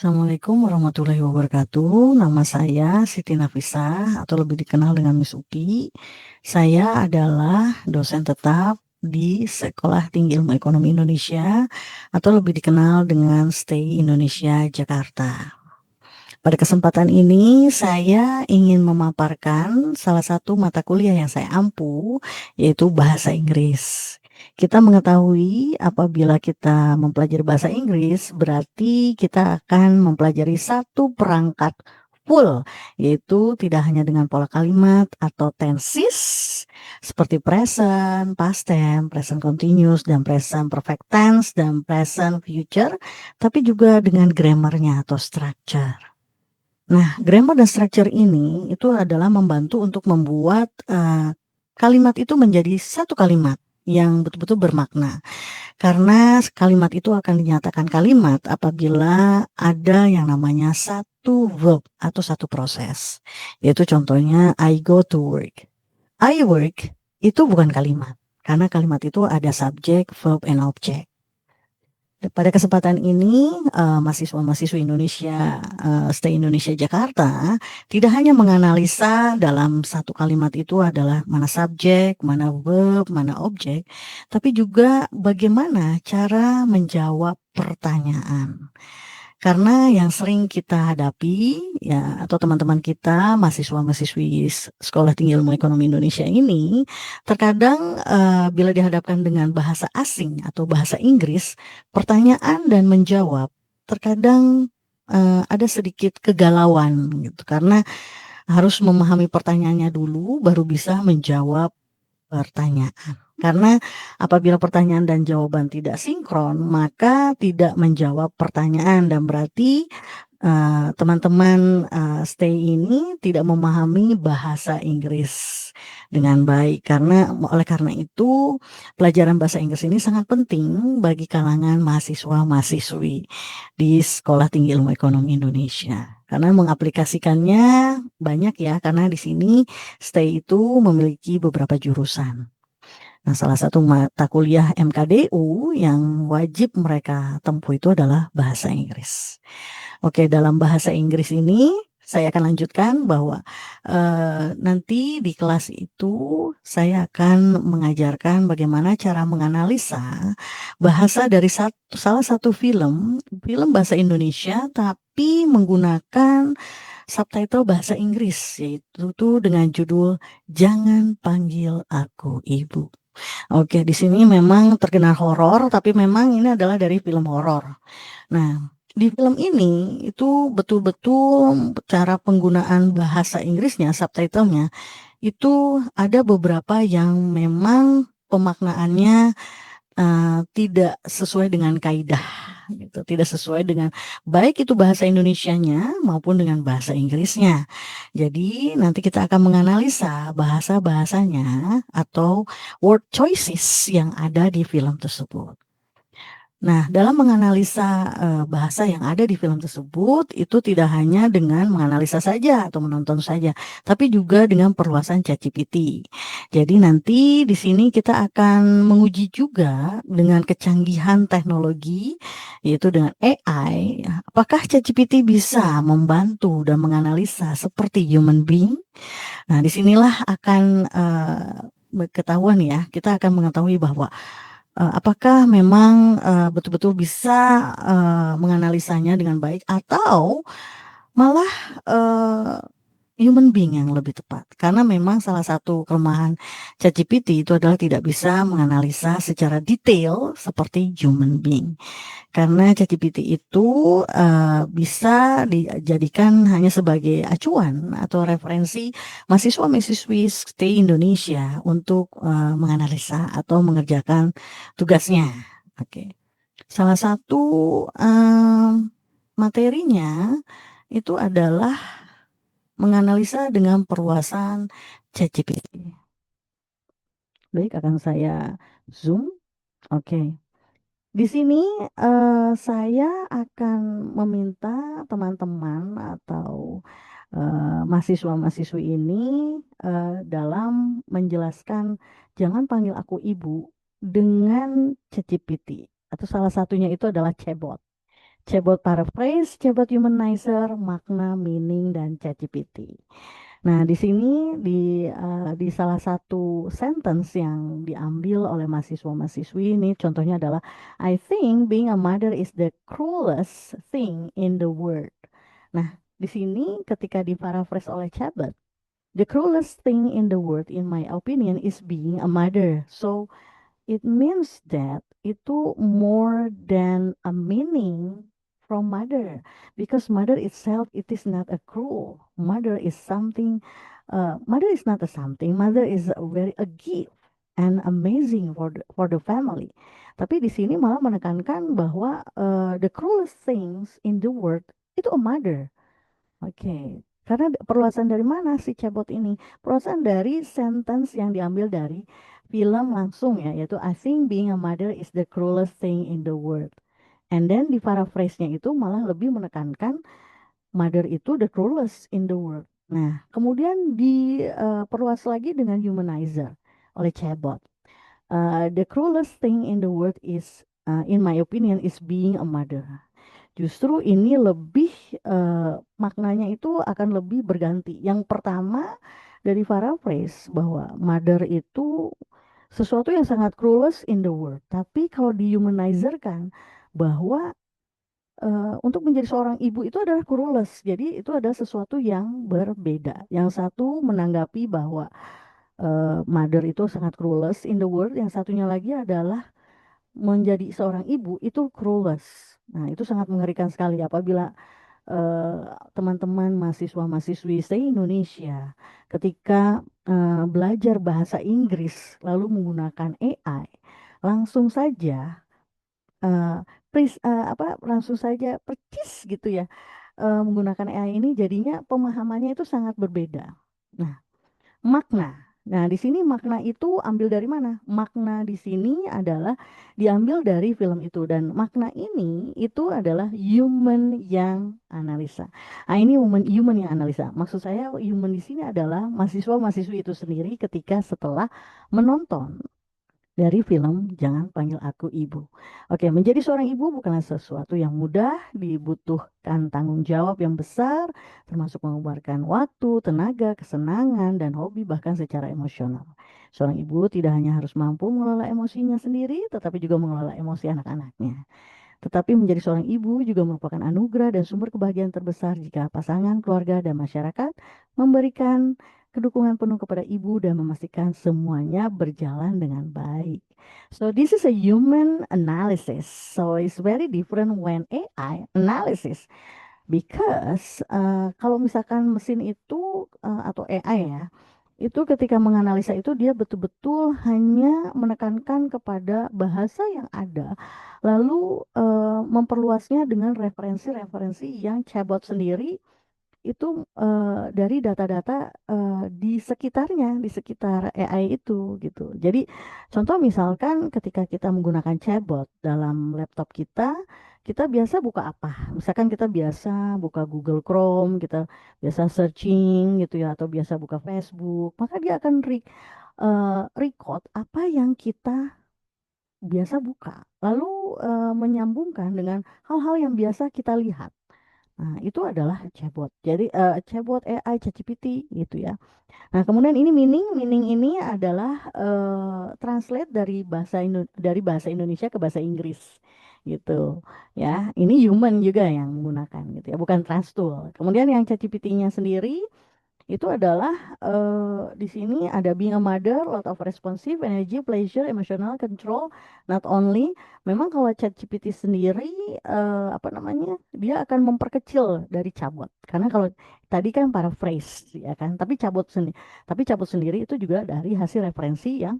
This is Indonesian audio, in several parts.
Assalamualaikum warahmatullahi wabarakatuh. Nama saya Siti Nafisah atau lebih dikenal dengan Miss Upi. Saya adalah dosen tetap di Sekolah Tinggi Ilmu Ekonomi Indonesia atau lebih dikenal dengan STI Indonesia Jakarta. Pada kesempatan ini saya ingin memaparkan salah satu mata kuliah yang saya ampu, yaitu bahasa Inggris. Kita mengetahui apabila kita mempelajari bahasa Inggris, berarti kita akan mempelajari satu perangkat full, yaitu tidak hanya dengan pola kalimat atau tenses, seperti present, past tense, present continuous, dan present perfect tense, dan present future, tapi juga dengan grammarnya atau structure. Nah, grammar dan structure ini itu adalah membantu untuk membuat kalimat itu menjadi satu kalimat yang betul-betul bermakna. Karena kalimat itu akan dinyatakan kalimat apabila ada yang namanya satu verb atau satu proses. Yaitu contohnya I go to work. I work itu bukan kalimat. Karena kalimat itu ada subjek, verb, and object. Pada kesempatan ini, mahasiswa-mahasiswi Indonesia, STI Indonesia Jakarta, tidak hanya menganalisa dalam satu kalimat itu adalah mana subjek, mana verb, mana objek, tapi juga bagaimana cara menjawab pertanyaan. Karena yang sering kita hadapi, ya, atau teman-teman kita, mahasiswa-mahasiswi Sekolah Tinggi Ilmu Ekonomi Indonesia ini, terkadang bila dihadapkan dengan bahasa asing atau bahasa Inggris, pertanyaan dan menjawab terkadang ada sedikit kegalauan gitu, karena harus memahami pertanyaannya dulu, baru bisa menjawab pertanyaan. Karena apabila pertanyaan dan jawaban tidak sinkron, maka tidak menjawab pertanyaan dan berarti teman-teman stay ini tidak memahami bahasa Inggris dengan baik. Oleh karena itu pelajaran bahasa Inggris ini sangat penting bagi kalangan mahasiswa-mahasiswi di Sekolah Tinggi Ilmu Ekonomi Indonesia. Karena mengaplikasikannya banyak ya, karena di sini stay itu memiliki beberapa jurusan. Nah, salah satu mata kuliah MKDU yang wajib mereka tempuh itu adalah bahasa Inggris. Oke, dalam bahasa Inggris ini saya akan lanjutkan bahwa nanti di kelas itu saya akan mengajarkan bagaimana cara menganalisa bahasa dari salah satu film bahasa Indonesia, tapi menggunakan subtitle bahasa Inggris, yaitu tuh dengan judul Jangan Panggil Aku Ibu. Oke, di sini memang terkenal horor, tapi memang ini adalah dari film horor. Nah, di film ini itu betul-betul cara penggunaan bahasa Inggrisnya, subtitlenya, itu ada beberapa yang memang pemaknaannya tidak sesuai dengan kaidah, gitu. Tidak sesuai dengan baik itu bahasa Indonesianya maupun dengan bahasa Inggrisnya. Jadi nanti kita akan menganalisa bahasa-bahasanya atau word choices yang ada di film tersebut. Nah, dalam menganalisa bahasa yang ada di film tersebut, itu tidak hanya dengan menganalisa saja atau menonton saja, tapi juga dengan perluasan ChatGPT. Jadi nanti di sini kita akan menguji juga dengan kecanggihan teknologi, yaitu dengan AI, apakah ChatGPT bisa membantu dan menganalisa seperti human being. Nah, disinilah akan ketahuan ya, kita akan mengetahui bahwa apakah memang betul-betul bisa menganalisanya dengan baik atau malah human being yang lebih tepat. Karena memang salah satu kelemahan ChatGPT itu adalah tidak bisa menganalisa secara detail seperti human being. Karena ChatGPT itu bisa dijadikan hanya sebagai acuan atau referensi mahasiswa-mahasiswi stay Indonesia untuk menganalisa atau mengerjakan tugasnya. Oke. Salah satu materinya itu adalah menganalisa dengan perluasan ChatGPT. Baik, akan saya zoom. Oke. Di sini saya akan meminta teman-teman atau mahasiswa-mahasiswi ini dalam menjelaskan jangan panggil aku ibu dengan ChatGPT atau salah satunya itu adalah chatbot. Chatbot paraphrase, chatbot humanizer, makna, meaning, dan ChatGPT. Nah, di sini di salah satu sentence yang diambil oleh mahasiswa-mahasiswi ini contohnya adalah I think being a mother is the cruelest thing in the world. Nah, di sini ketika diparaphrase oleh chatbot, the cruelest thing in the world in my opinion is being a mother. So it means that itu more than a meaning from mother, because mother itself it is not a cruel. Mother is something. Mother is not a something. Mother is a very a gift and amazing for the family. Tapi di sini malah menekankan bahwa the cruelest things in the world itu a mother. Oke, karena perluasan dari mana si cebot ini? Perluasan dari sentence yang diambil dari film langsung ya, yaitu I think being a mother is the cruelest thing in the world. And then di paraphrase-nya itu malah lebih menekankan mother itu the cruelest in the world. Nah, kemudian diperluas lagi dengan humanizer oleh cebot. The cruelest thing in the world is, in my opinion, is being a mother. Justru ini lebih maknanya itu akan lebih berganti. Yang pertama dari paraphrase bahwa mother itu sesuatu yang sangat cruelest in the world. Tapi kalau dihumanizerkan bahwa untuk menjadi seorang ibu itu adalah cruelest. Jadi itu ada sesuatu yang berbeda. Yang satu menanggapi bahwa mother itu sangat cruelest in the world. Yang satunya lagi adalah menjadi seorang ibu itu cruelest. Nah, itu sangat mengerikan sekali apabila eh, teman-teman mahasiswa-mahasiswi se-Indonesia ketika belajar bahasa Inggris lalu menggunakan AI, langsung saja eh, langsung saja percis gitu ya, menggunakan AI ini jadinya pemahamannya itu sangat berbeda. Nah, makna. Nah, di sini makna itu ambil dari mana? Makna di sini adalah diambil dari film itu dan makna ini itu adalah human yang analisa. Nah, ini human yang analisa. Maksud saya human di sini adalah mahasiswa-mahasiswi itu sendiri ketika setelah menonton dari film Jangan Panggil Aku Ibu. Oke, menjadi seorang ibu bukanlah sesuatu yang mudah, dibutuhkan tanggung jawab yang besar, termasuk mengeluarkan waktu, tenaga, kesenangan, dan hobi bahkan secara emosional. Seorang ibu tidak hanya harus mampu mengelola emosinya sendiri, tetapi juga mengelola emosi anak-anaknya. Tetapi menjadi seorang ibu juga merupakan anugerah dan sumber kebahagiaan terbesar jika pasangan, keluarga, dan masyarakat memberikan kedukungan penuh kepada ibu dan memastikan semuanya berjalan dengan baik. So this is a human analysis. So it's very different when AI analysis. Because kalau misalkan mesin itu atau AI ya, itu ketika menganalisa itu dia betul-betul hanya menekankan kepada bahasa yang ada, lalu memperluasnya dengan referensi-referensi yang chatbot sendiri itu dari data-data di sekitarnya, di sekitar AI itu gitu. Jadi contoh misalkan ketika kita menggunakan chatbot dalam laptop kita, kita biasa buka apa? Misalkan kita biasa buka Google Chrome, kita biasa searching gitu ya, atau biasa buka Facebook, maka dia akan record apa yang kita biasa buka, lalu menyambungkan dengan hal-hal yang biasa kita lihat. Nah, itu adalah chatbot. Jadi chatbot AI ChatGPT gitu ya. Nah, kemudian ini meaning ini adalah translate dari bahasa Indonesia ke bahasa Inggris gitu ya. Ini human juga yang menggunakan gitu ya, bukan transtool. Kemudian yang ChatGPT-nya sendiri itu adalah di sini ada being a mother, lot of responsive, energy, pleasure, emotional control, not only. Memang kalau ChatGPT sendiri apa namanya, dia akan memperkecil dari cabot. Karena kalau tadi kan paraphrase ya kan, tapi cabot sendiri itu juga dari hasil referensi yang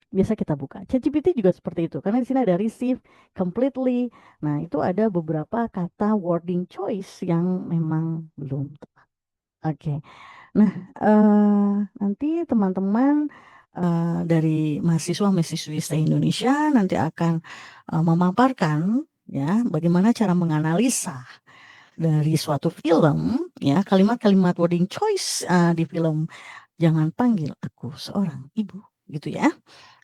biasa kita buka. ChatGPT juga seperti itu. Karena di sini ada receive, completely. Nah, itu ada beberapa kata wording choice yang memang belum tepat. Oke. Nah, nanti teman-teman dari mahasiswa-mahasiswi se-Indonesia nanti akan memaparkan ya bagaimana cara menganalisa dari suatu film ya kalimat-kalimat wording choice di film Jangan Panggil Aku Seorang Ibu gitu ya.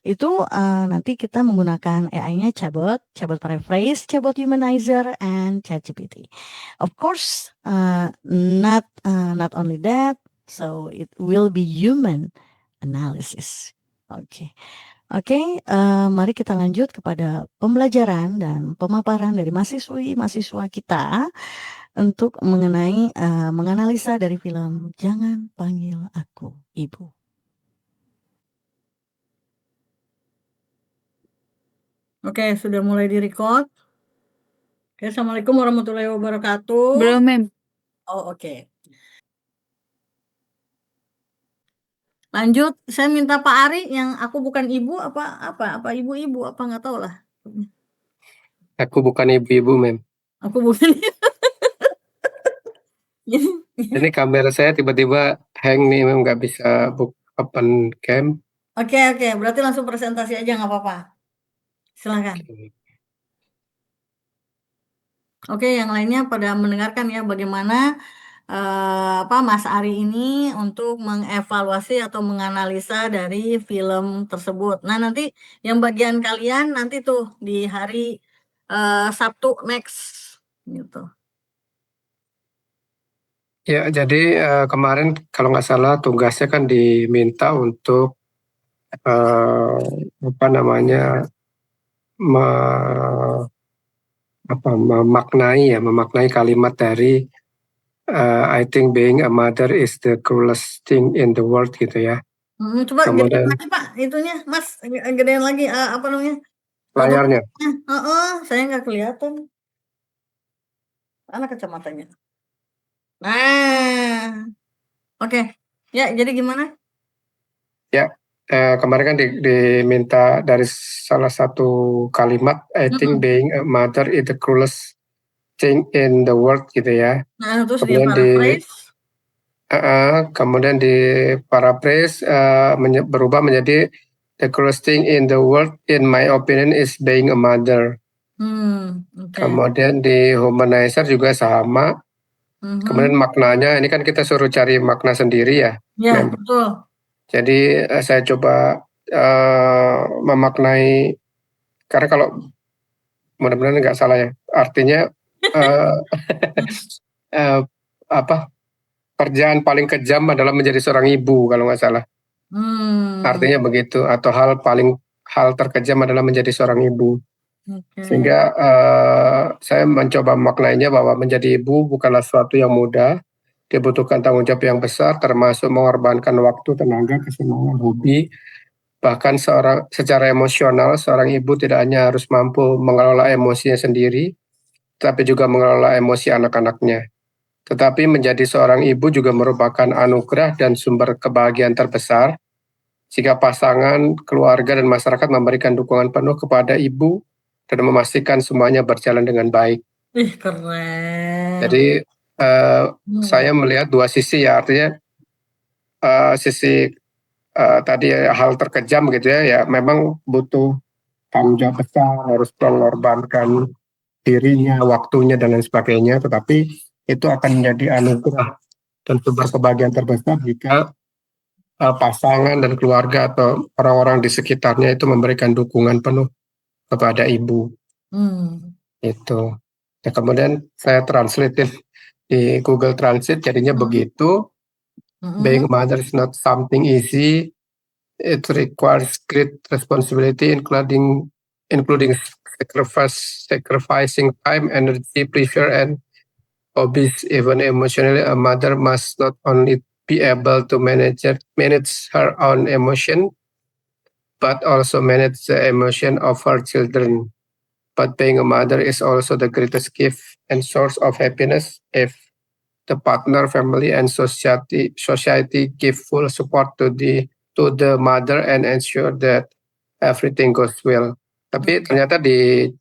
Itu nanti kita menggunakan AI-nya Chatbot, Chatbot Paraphrase, Chatbot Humanizer, and ChatGPT. Of course, not only that, so it will be human analysis. Oke. Oke, mari kita lanjut kepada pembelajaran dan pemaparan dari mahasiswa kita untuk mengenai menganalisa dari film Jangan Panggil Aku Ibu. Oke, sudah mulai di-record. Oke, Assalamualaikum warahmatullahi wabarakatuh. Belum, Mem. Oh, oke. Lanjut, saya minta Pak Ari yang aku bukan ibu apa ibu-ibu apa nggak tahu lah. Aku bukan ibu-ibu, Mem. Aku bukan. Ini kamera saya tiba-tiba hang nih, Mem, nggak bisa open cam. Oke, berarti langsung presentasi aja nggak apa-apa. Silakan. Oke, yang lainnya pada mendengarkan ya bagaimana Mas Ari ini untuk mengevaluasi atau menganalisa dari film tersebut. Nah, nanti yang bagian kalian nanti tuh di hari Sabtu next gitu. Ya, jadi kemarin kalau nggak salah tugasnya kan diminta untuk memaknai kalimat dari I think being a mother is the cruelest thing in the world gitu ya. Coba Kemudian gedein lagi Pak, itunya Mas, gedein lagi apa namanya? layarnya. Saya nggak kelihatan. Mana kacamatanya? Nah, oke. Ya, jadi gimana? Ya, kemarin kan diminta dari salah satu kalimat, I think being a mother is the cruelest thing in the world gitu ya. Nah, terus dia paraphrase. Kemudian di paraphrase berubah menjadi the cruelest thing in the world in my opinion is being a mother. Kemudian di humanizer juga sama. Kemudian maknanya ini kan kita suruh cari makna sendiri ya. Ya, betul. Jadi saya coba memaknai, karena kalau mudah-mudahan nggak salah ya, artinya kerjaan paling kejam adalah menjadi seorang ibu kalau nggak salah. Artinya begitu, atau hal terkejam adalah menjadi seorang ibu. Sehingga saya mencoba memaknainya bahwa menjadi ibu bukanlah sesuatu yang mudah, dibutuhkan tanggung jawab yang besar, termasuk mengorbankan waktu, tenaga, kesenangan, hobi. Bahkan secara emosional, seorang ibu tidak hanya harus mampu mengelola emosinya sendiri, tapi juga mengelola emosi anak-anaknya. Tetapi menjadi seorang ibu juga merupakan anugerah dan sumber kebahagiaan terbesar jika pasangan, keluarga, dan masyarakat memberikan dukungan penuh kepada ibu dan memastikan semuanya berjalan dengan baik. Keren. Jadi saya melihat dua sisi ya, artinya sisi tadi hal terkejam gitu ya memang butuh tanggung jawab besar, harus mengorbankan dirinya, waktunya, dan lain sebagainya, tetapi itu akan menjadi anugerah dan sumber kebahagiaan terbesar jika pasangan dan keluarga atau orang-orang di sekitarnya itu memberikan dukungan penuh kepada ibu. Itu. Nah, kemudian saya translate di Google Translate, jadinya begitu. Being a mother is not something easy. It requires great responsibility, including sacrificing time, energy, pressure, and hobbies. Even emotionally, a mother must not only be able to manage her own emotion, but also manage the emotion of her children. But being a mother is also the greatest gift and source of happiness if the partner, family, and society give full support to the mother and ensure that everything goes well. Tapi ternyata di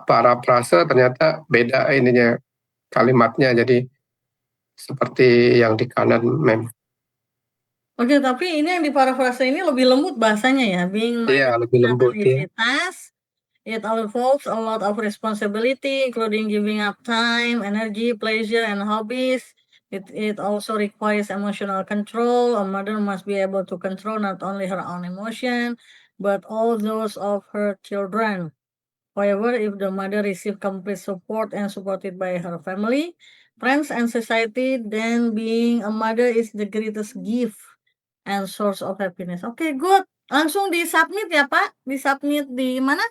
paraphrase ternyata beda ininya kalimatnya, jadi seperti yang di kanan, Mem. Oke, tapi ini yang di paraphrase ini lebih lembut bahasanya ya, Iya, lebih lembut ya. It involves a lot of responsibility, including giving up time, energy, pleasure, and hobbies. It also requires emotional control. A mother must be able to control not only her own emotion, but all those of her children. However, if the mother receive complete support and supported by her family, friends, and society, then being a mother is the greatest gift and source of happiness. Oke, good. Langsung di-submit ya, Pak? Di-submit di mana?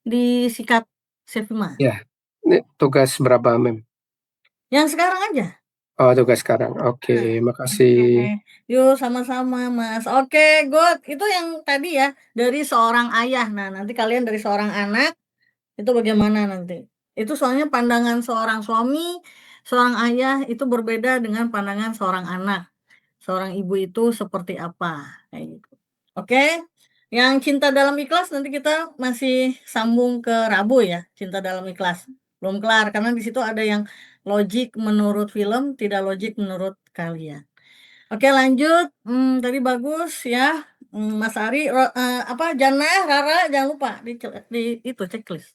Di Sikat Sevima. Ya, ini tugas berapa, Mem? Yang sekarang aja. Oh, tugas sekarang. Oke, makasih. Yuk, sama-sama, Mas. Oke, good. Itu yang tadi ya, dari seorang ayah. Nah, nanti kalian dari seorang anak, itu bagaimana nanti? Itu soalnya pandangan seorang suami, seorang ayah itu berbeda dengan pandangan seorang anak. Seorang ibu itu seperti apa? Kayak gitu. Oke? Yang cinta dalam ikhlas nanti kita masih sambung ke Rabu ya, cinta dalam ikhlas. Belum kelar karena di situ ada yang logik menurut film, tidak logik menurut kalian. Oke, lanjut. Tadi bagus ya. Mas Ari, apa Jana, Rara, jangan lupa di itu checklist.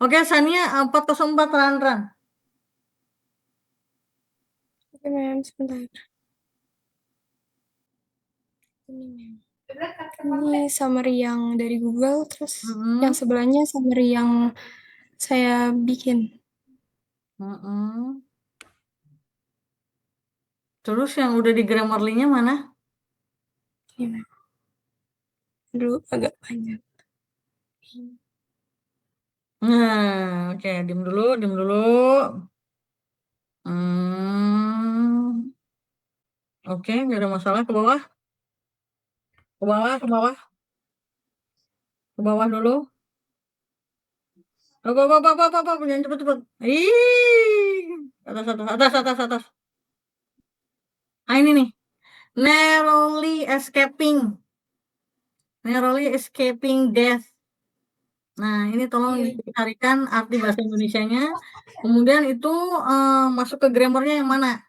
Oke, Sania 404 Ran. Oke, Mem, sebentar. Ini summary yang dari Google, terus yang sebelahnya summary yang saya bikin. Terus yang udah di Grammarly-nya mana? Ini, Mem. Aduh, agak panjang. Nah, oke, diem dulu. Oke, nggak ada masalah. Ke bawah. Ke bawah dulu. Apa, jangan cepet. Atas. Ah, ini nih. Narrowly escaping death. Nah, ini tolong dicarikan arti bahasa Indonesianya. Kemudian itu masuk ke grammarnya yang mana?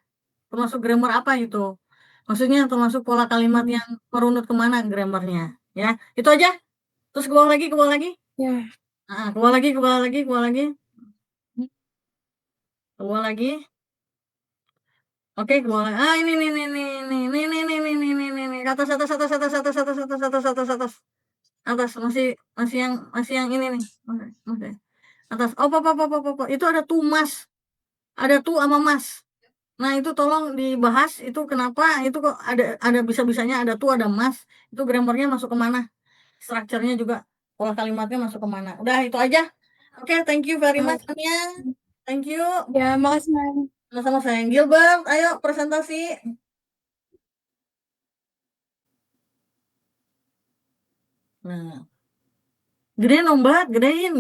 Termasuk grammar apa itu? Maksudnya termasuk pola kalimat yang merunut kemana grammarnya? Ya, itu aja. Terus ke bawah lagi. Ya. Ke bawah lagi. Ke bawah lagi. Oke, ke bawah. Ini. Atas. Atas masih yang ini nih. Oke. Atas. Oh, apa. Itu ada tuh Mas. Ada tuh sama Mas. Nah, itu tolong dibahas itu kenapa itu kok ada bisa-bisanya ada tuh ada Mas. Itu grammarnya masuk ke mana? Strukturnya juga pola kalimatnya masuk ke mana? Udah itu aja. Oke, thank you very much Ania. Thank you. Ya, makasih, Mem. Sama-sama sayang. Gilbert, ayo presentasi. Nah. Gedein dong, Mbak. Gedein.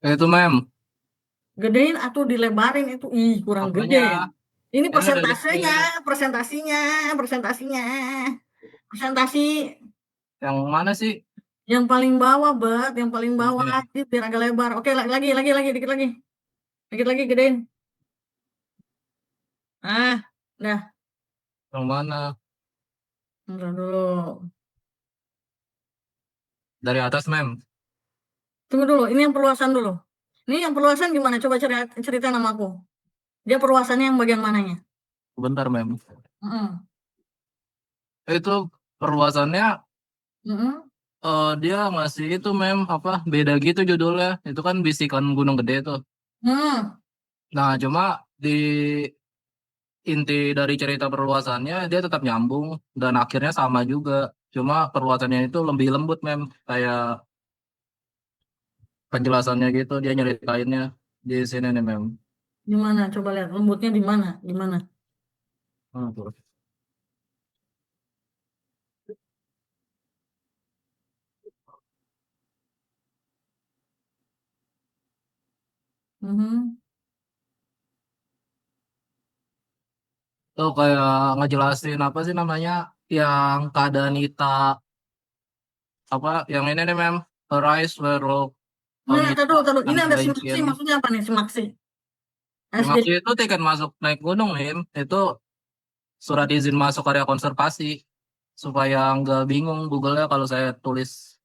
Itu, Mem. Gedein atau dilebarin itu. Ih, kurang gede. Apanya? Ini Ini udah presentasinya. Presentasi. Yang mana sih? Yang paling bawah, Bat. Yang paling bawah. Oke. Biar agak lebar. Oke, lagi. Dikit lagi. Dikit lagi, gedein. Udah. Yang mana? Bentar dulu. Dari atas, Mem. Tunggu dulu, ini yang perluasan dulu. Ini yang perluasan gimana? Coba cerita nama aku. Dia perluasannya yang bagian mananya? Bentar, Mem. Mm-mm. Itu perluasannya Mm-mm. dia masih itu, Mem, apa beda gitu judulnya. Itu kan Bisikan Gunung Gede tuh. Nah, cuma di inti dari cerita perluasannya dia tetap nyambung dan akhirnya sama juga. Cuma perluasannya itu lebih lembut, Mem. Kayak penjelasannya gitu dia nyeritainnya di sini nih, Mem. Di mana? Coba lihat lembutnya di mana? Gimana? Tuh. Mhm. Tuh kayak ngejelasin apa sih namanya yang keadaan Ita apa yang ini nih, Mem, Arise Where Love Nah, Onita taruh. Ini ada simaksi, Unbreaking. maksudnya apa nih simaksi? Simaksi itu tiket masuk naik gunung, Mem. Itu surat izin masuk area konservasi supaya nggak bingung Google-nya kalau saya tulis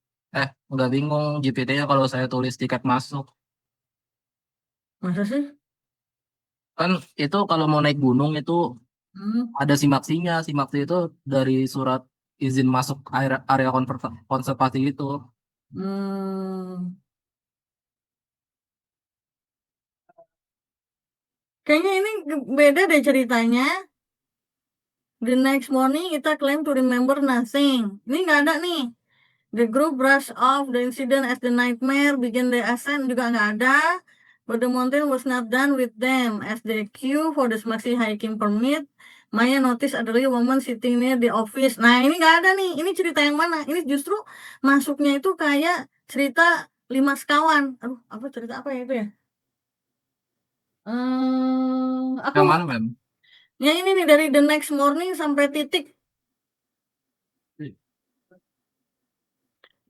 nggak bingung GPT-nya kalau saya tulis tiket masuk. Masa sih? Kan itu kalau mau naik gunung itu ada simaksinya. Simaksi itu dari surat izin masuk area konservasi itu. Kayaknya ini beda deh ceritanya. The next morning, Ita claimed to remember nothing. Ini nggak ada nih. The group brushed off the incident as the nightmare, began the ascent juga nggak ada. But the mountain was not done with them. As they queue for the maxi hiking permit, Maya noticed elderly woman sitting near the office. Nah, ini nggak ada nih. Ini cerita yang mana? Ini justru masuknya itu kayak cerita 5 sekawan. Aduh, apa cerita apa ya itu ya? Yang mana, Mem? Ya ini nih dari the next morning sampai titik.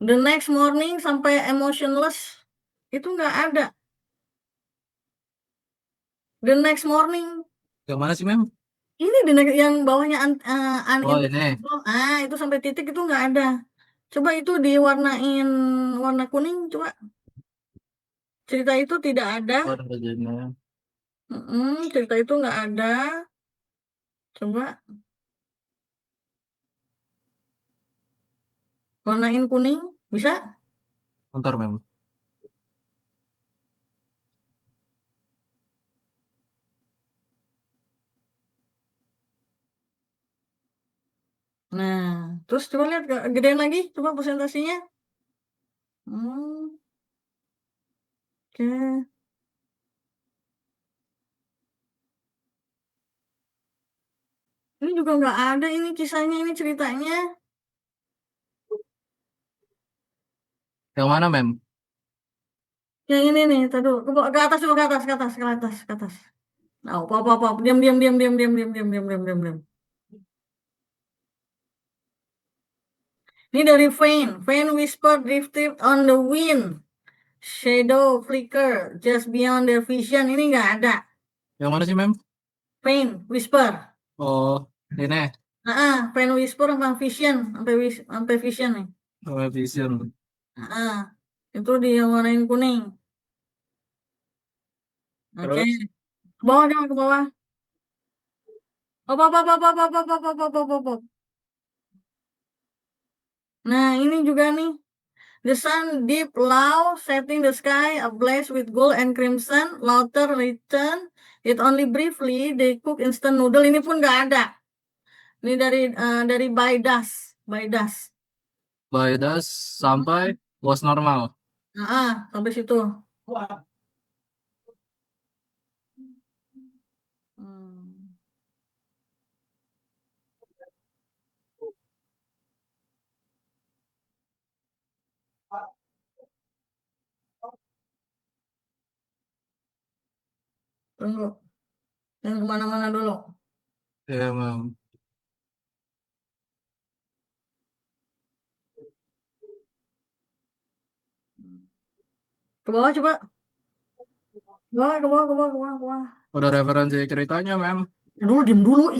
The next morning sampai emotionless itu nggak ada. The next morning. Yang mana sih, Mem? Ini yang bawahnya Oh, ini. itu sampai titik itu nggak ada. Coba itu diwarnain warna kuning, coba. Cerita itu tidak ada. Oh, ada bagiannya. Cerita itu nggak ada. Coba. Warnain kuning, bisa? Bentar, Mem. Nah, terus coba lihat gedein lagi, coba presentasinya. Oke. Ini juga nggak ada ini kisahnya, ini ceritanya. Yang mana, Mem? Yang ini nih, tadi ke atas coba ke atas. Nah, apa. Diam. Ini dari Vane. Vane whisper drifted on the wind. Shadow flicker just beyond their vision. Ini nggak ada. Yang mana sih, Mem? Vane whisper. Oh, ini. Vane whisper sama vision, sampai vision nih. Oh, vision. Itu dia warnain kuning. Oke. Ke bawah jangan ke bawah. Op. Nah, ini juga nih. The sun deep low, setting the sky ablaze with gold and crimson. Laughter return. It only briefly. They cook instant noodle. Ini pun nggak ada. Ini dari Baidas. Baidas sampai was normal. Sampai situ. Tunggu. Yang kemana-mana dulu. Ya, Mem. Ke bawah coba. Ke bawah. Udah referensi ceritanya, Mem. Dulu diem dulu.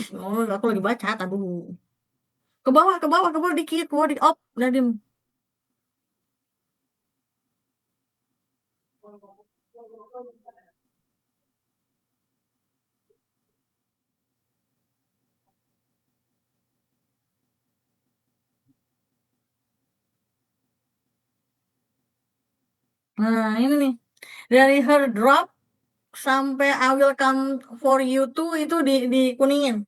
Aku lagi baca tadi dulu. Ke bawah dikit. Op, udah diem. Nah, ini nih. Dari her drop sampai I will come for you too itu dikuningin.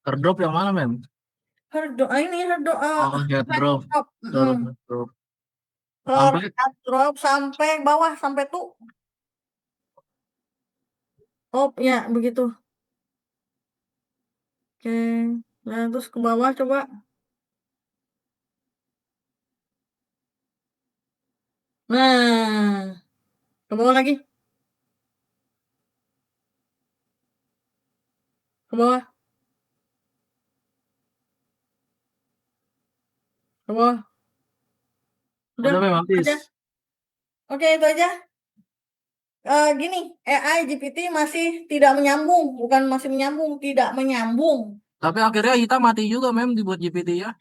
Airdrop yang mana, Mem? Her drop. Airdrop. Airdrop. Drop sampai bawah sampai tuh. Ya, begitu. Oke. Nah, terus ke bawah coba. Nah, ke bawah lagi. Ke bawah. Udah habis. Oke, itu aja. Gini, AI GPT masih tidak menyambung, bukan masih menyambung, tidak menyambung. Tapi akhirnya kita mati juga, Mem, dibuat GPT ya.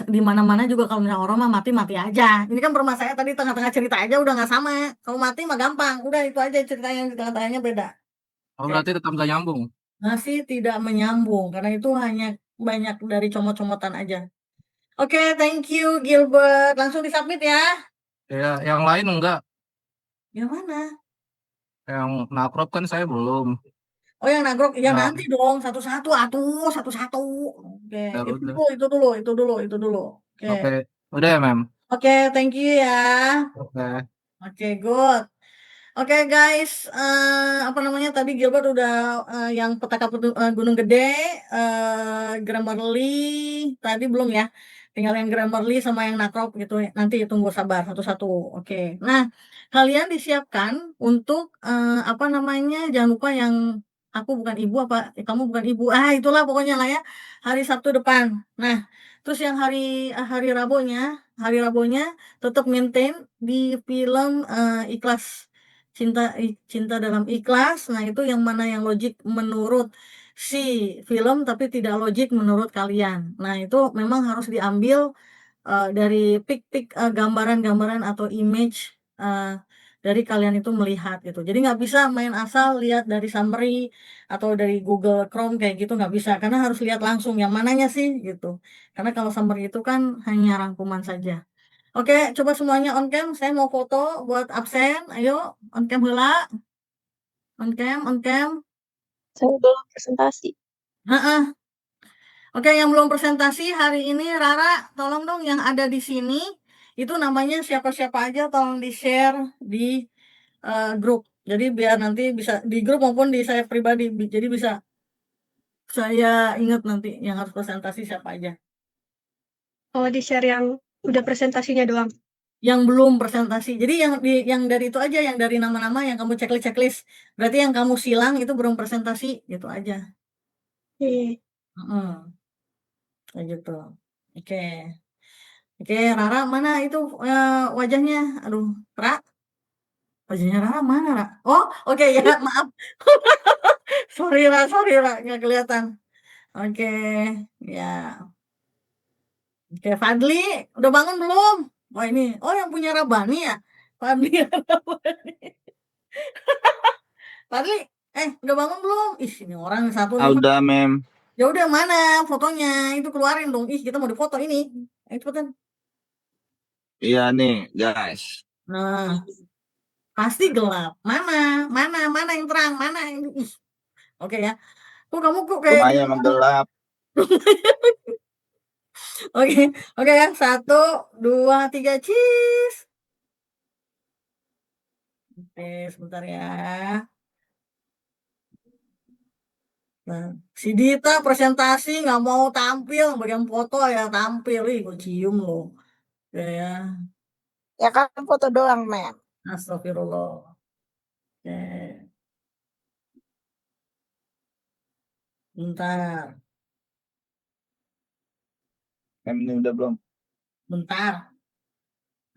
Di mana-mana juga kalau misalnya orang mah mati aja. Ini kan permasalahan tadi tengah-tengah cerita aja udah nggak sama. Kalau mati mah gampang, udah itu aja ceritanya, di tengah-tengahnya beda. Oh, berarti tetap nggak nyambung. Masih tidak menyambung karena itu hanya banyak dari comot-comotan aja. Oke, thank you Gilbert. Langsung disubmit ya. Ya, yang lain enggak. Yang mana? Yang nakrop kan saya belum. Oh, yang nagrok ya Nah, nanti dong satu-satu atuh, satu-satu. Oke, ya itu udah. dulu, itu dulu, itu dulu, itu dulu. Oke. Oke, udah ya, Mem. Oke, thank you ya. Oke. Oke, good. Oke guys, apa namanya tadi Gilbert udah yang petaka Gunung Gede, Grammarly tadi belum ya. Tinggal yang Grammarly sama yang Nakrop gitu. Nanti tunggu sabar satu-satu. Oke. Nah, kalian disiapkan untuk apa namanya? Jangan lupa yang aku bukan ibu apa kamu bukan ibu. Ah, itulah pokoknya lah ya. Hari Sabtu depan. Nah, terus yang hari Rabunya tetap maintain di film Ikhlas. Cinta dalam Ikhlas. Nah, itu yang mana yang logik menurut si film tapi tidak logik menurut kalian. Nah, itu memang harus diambil dari pik-pik gambaran-gambaran atau image dari kalian itu melihat gitu. Jadi nggak bisa main asal lihat dari summary atau dari Google Chrome kayak gitu nggak bisa karena harus lihat langsung yang mananya sih gitu. Karena kalau summary itu kan hanya rangkuman saja. Oke, coba semuanya on cam. Saya mau foto buat absen. Ayo, on cam heula. On cam, on cam. Saya belum presentasi. Heeh. Oke, yang belum presentasi hari ini Rara, tolong dong yang ada di sini itu namanya siapa-siapa aja tolong di-share di grup. Jadi biar nanti bisa di grup maupun di saya pribadi. Jadi bisa saya ingat nanti yang harus presentasi siapa aja. Oh, di-share yang udah presentasinya doang. Yang belum presentasi. Jadi yang dari itu aja, yang dari nama-nama yang kamu checklist. Berarti yang kamu silang itu belum presentasi, gitu aja. Iya. Heeh. Kayak gitu. Oke. Oke, Rara mana itu wajahnya? Aduh, Ra, wajahnya Rara mana, Ra? Oh, oke ya, maaf. Sorry Ra, nggak kelihatan. Oke, ya. Oke, Fadli, udah bangun belum? Wah ini, oh yang punya Rabani ya? Fadli, Rabani. Fadli, udah bangun belum? Ih, ini orang satu nih. Udah, Mem. Ya udah mana fotonya? Itu keluarin dong. Ih, kita mau difoto ini. Ayo cepetan. Iya nih, guys. Nah, pasti gelap. Mana yang terang? Mana yang ih. Oke ya. Kamu kok kayak Lumayan menggelap. Oke, oke ya. 1, 2, 3, cheese. Oke, sebentar ya. Nah, si Dita presentasi nggak mau tampil, bagian foto ya tampil. Ih, gue cium loh. Oke ya. Ya kan foto doang, Mem. Astagfirullah. Oke. Bentar. Mem ini udah belum? Bentar.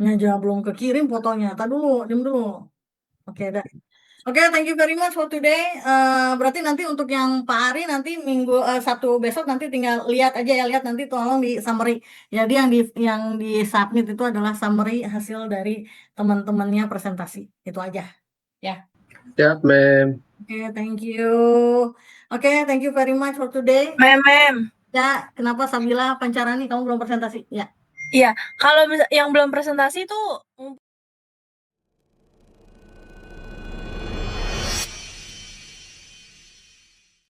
Ini aja belum kekirim fotonya. Tadi dulu, diam dulu. Oke, dah. Oke, thank you very much for today. Berarti nanti untuk yang Pak Ari nanti minggu Sabtu besok nanti tinggal lihat aja ya, lihat nanti tolong di summary. Jadi yang di submit itu adalah summary hasil dari teman-temannya presentasi. Itu aja. Ya. Ya, Mem. Oke, thank you. Oke, thank you very much for today. Mem. Ya, kenapa Sabila Pancarani kamu belum presentasi? Ya. Iya, kalau yang belum presentasi itu